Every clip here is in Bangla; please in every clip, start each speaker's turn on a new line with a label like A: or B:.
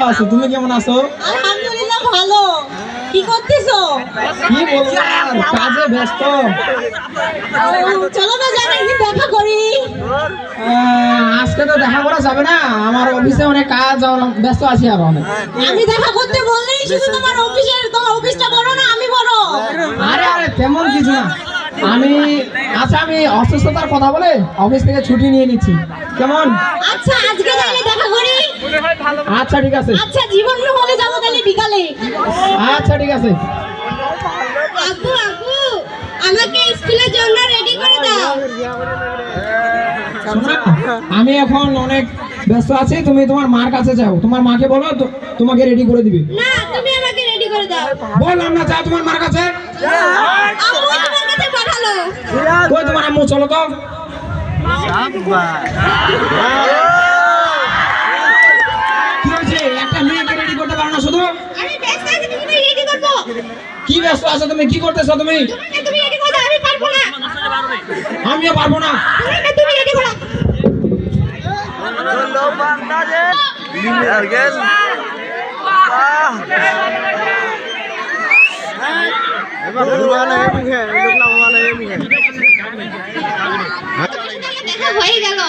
A: আছি, তুমি কেমন আছো?
B: আলহামদুলিল্লাহ ভালো। কি করতেছো?
A: কি বলবো আর, কাজে ব্যস্ত।
B: চলো না যাই একদিন দেখা করি।
A: আজকে তো দেখা করা যাবে না, আমার অফিসে অনেক কাজ, ব্যস্ত আছি আরো অনেক।
B: আমি দেখা করতে বললেই শুধু তোমার অফিসটা বড় না আমি বড়।
A: আরে আরে তেমন কিছু না, আমি অসুস্থতার কথা বলে অফিস থেকে ছুটি নিয়ে নিচ্ছি, কেমন?
B: আচ্ছা আজকে তাহলে দেখা করি।
A: আচ্ছা ঠিক আছে।
B: আচ্ছা জীবন হলে যাবো তাহলে বিকালে।
A: আচ্ছা ঠিক আছে।
B: আব্বু আব্বু আমাকে স্কুলের জন্য রেডি করে দাও।
A: শোনো, আমি এখন অনেক ব্যস্ত আছি, তুমি তোমার মার কাছে যাও, তোমার মাকে বলো তোমাকে রেডি করে দিবে।
B: না তুমি আমাকে রেডি করে দাও।
A: বললাম না, যাও তোমার মার কাছে।
B: আম্মু তোমার কাছে পাঠালো।
A: কই তোমার আম্মু, চলো তো। কি হয়েছে, একটা মেয়েকে রেডি করতে পারো না শুধু?
B: আমি ব্যস্ত আছি, তুমি রেডি করবো।
A: কি ব্যস্ত আছো তুমি, কি করতেছো তুমি?
B: তুমি রেডি করো, আমি পারবো না।
A: আমিও পারবো না।
B: তুমি রেডি করো। দেখা হয়ে গেল।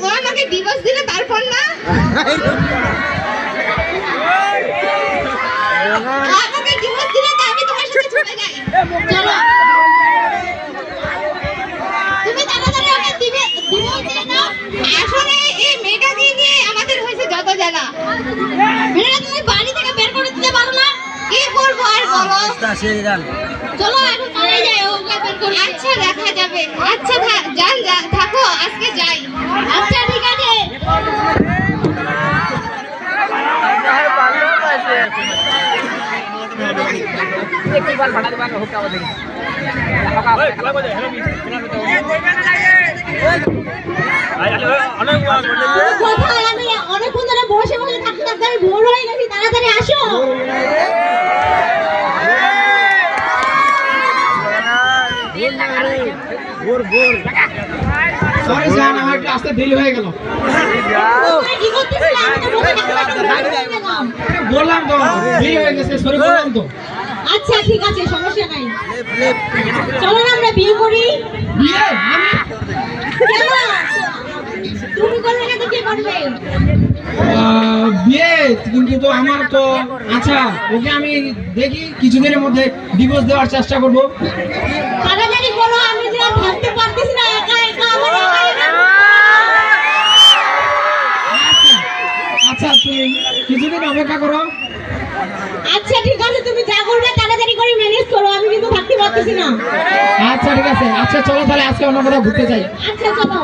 B: ও আমাকে ডিভোর্স দিলে তারপর না আমাকে ডিভোর্স দিলে তো আমি তোমার সাথে চলে যাই। চলো তুমি তাড়াতাড়ি আমাকে ডিভোর্স দিয়ে দাও। আসলে এই মেয়েটাকে নিয়ে আমাদের হয়েছে যত জ্বালা। মেয়েটা তুমি বাড়ি থেকে বের করে দিতে পারো না, কি করবো আর বলো। চলো এখন চলে যাই, ওকে বের করে। আচ্ছা দেখা যাবে। আচ্ছা যান থাকো, আজকে যাই। আচ্ছা ঠিক আছে। কোথায় আমি অনেকক্ষণ ধরে বসে বসে থাকতে থাকতে আমি বোর হয়ে গেছি, তাড়াতাড়ি আসো।
A: সরি জান, আমার একটু আসতে দেরি হয়ে গেল।
B: কি করতেছিলে? আমি তো বসে থাকতে
A: বললাম তো দেরি হয়ে গেছে, সরি বললাম তো।
B: আচ্ছা ঠিক আছে, সমস্যা নাই। চলো না আমরা বিয়ে করি।
A: বিয়ে? আমি?
B: কেন? তুমি করবে না তো কে করবে?
A: বিয়ে কিন্তু তো আমার তো। আচ্ছা ওকে আমি দেখি কিছুদিনের মধ্যে ডিভোর্স দেওয়ার চেষ্টা করব।
B: তাড়াতাড়ি করো, আমি যে আর থাকতে পারতেছি না, একা একা আমার একা একা।
A: আচ্ছা তুমি কিছুদিন অপেক্ষা করো।
B: আচ্ছা ঠিক আছে, তুমি যা করবে তাড়াতাড়ি করে ম্যানেজ করো, আমি কিন্তু থাকতে পারতেছি না।
A: আচ্ছা ঠিক আছে। আচ্ছা চলো তাহলে আজকে অন্য কোথাও ঘুরতে যাই।
B: আচ্ছা চলো।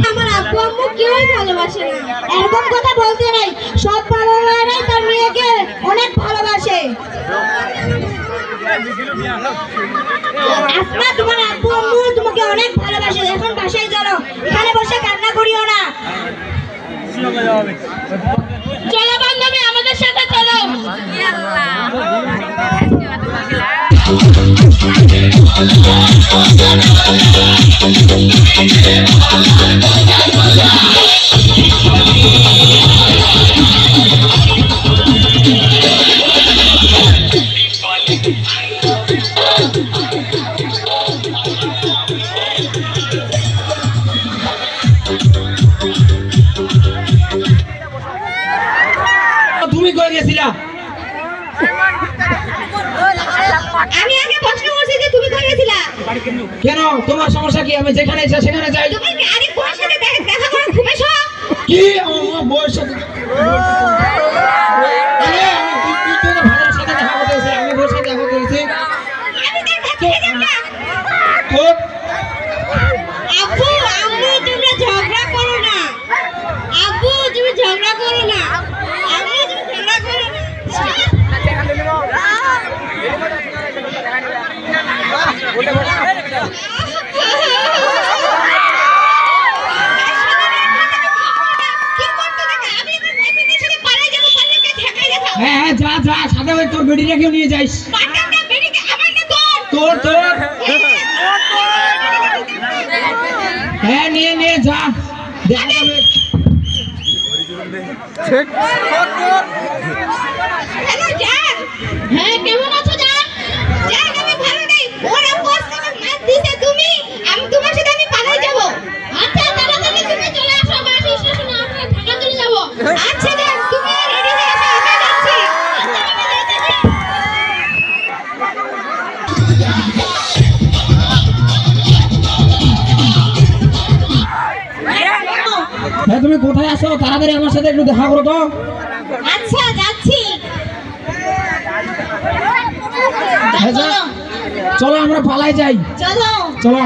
B: আমার আব্বু আম্মু কেউই ভালোবাসে না। এরকম কথা বলতে নাই, সব ভালো মেয়েরাই তার মেয়েকে অনেক ভালোবাসে। আসমা, তোমার আব্বু আম্মু তোমাকে অনেক ভালোবাসে। এখন বাসায় চলো, এখানে বসে কান্না করিও না। চলো বান্ধবী, আমাদের সাথে চলো।
A: তুমি কই গেছিলা?
B: আমি আগে প্রশ্ন করছি যে তুমি কই গেছিলা।
A: কেন, তোমার সমস্যা কি? আমি যেখানে ইচ্ছা সেখানে যাই।
B: তুমি কি আরেক বউয়ের সাথে দেখা করে ঘুমেছ?
A: কি আমার বউয়ের সাথে? আরে তুই তো ভালোর সাথে দেখা করতে এসেছিস, আমি বউয়ের সাথে দেখা করেছি।
B: আমি দেখা থেকে যাব না। কি করতে দেখা? আমি মেয়েদের সাথে পালাই যাবো, পালিয়ে গিয়ে ঠেকাই দেখা।
A: হ্যাঁ হ্যাঁ, যা যা, সাথে ওই তোর বেটিটাকেও নিয়ে যাইস।
B: পারতাম না, বেরিকে আমার না তোর।
A: তোর তোর হ্যাঁ, নিয়ে নিয়ে যা, দেখা যাবে।
B: হ্যালো জান। হ্যাঁ, কেমন আছো জান? জান, আমি ভালো নেই। ওরা বস আমাকে মার দিছে, আমি তোমার সাথে আমি পালাই যাব। আচ্ছা, তাড়াতাড়ি তুমি চলে আসো, বাস স্টেশনে আমরা ঢাকা চলে যাব। আচ্ছা জান, তুমি রেডি হয়ে আসো, আমি যাচ্ছি। আচ্ছা, আমি যাইতেছি।
A: হ্যাঁ, তুমি কোথায় আছো? তাড়াতাড়ি আমার সাথে একটু দেখা করো তো।
B: আচ্ছা, যাচ্ছি।
A: হ্যাঁ, যা। চলো আমরা পালাই যাই,
B: চলো।
A: চলো।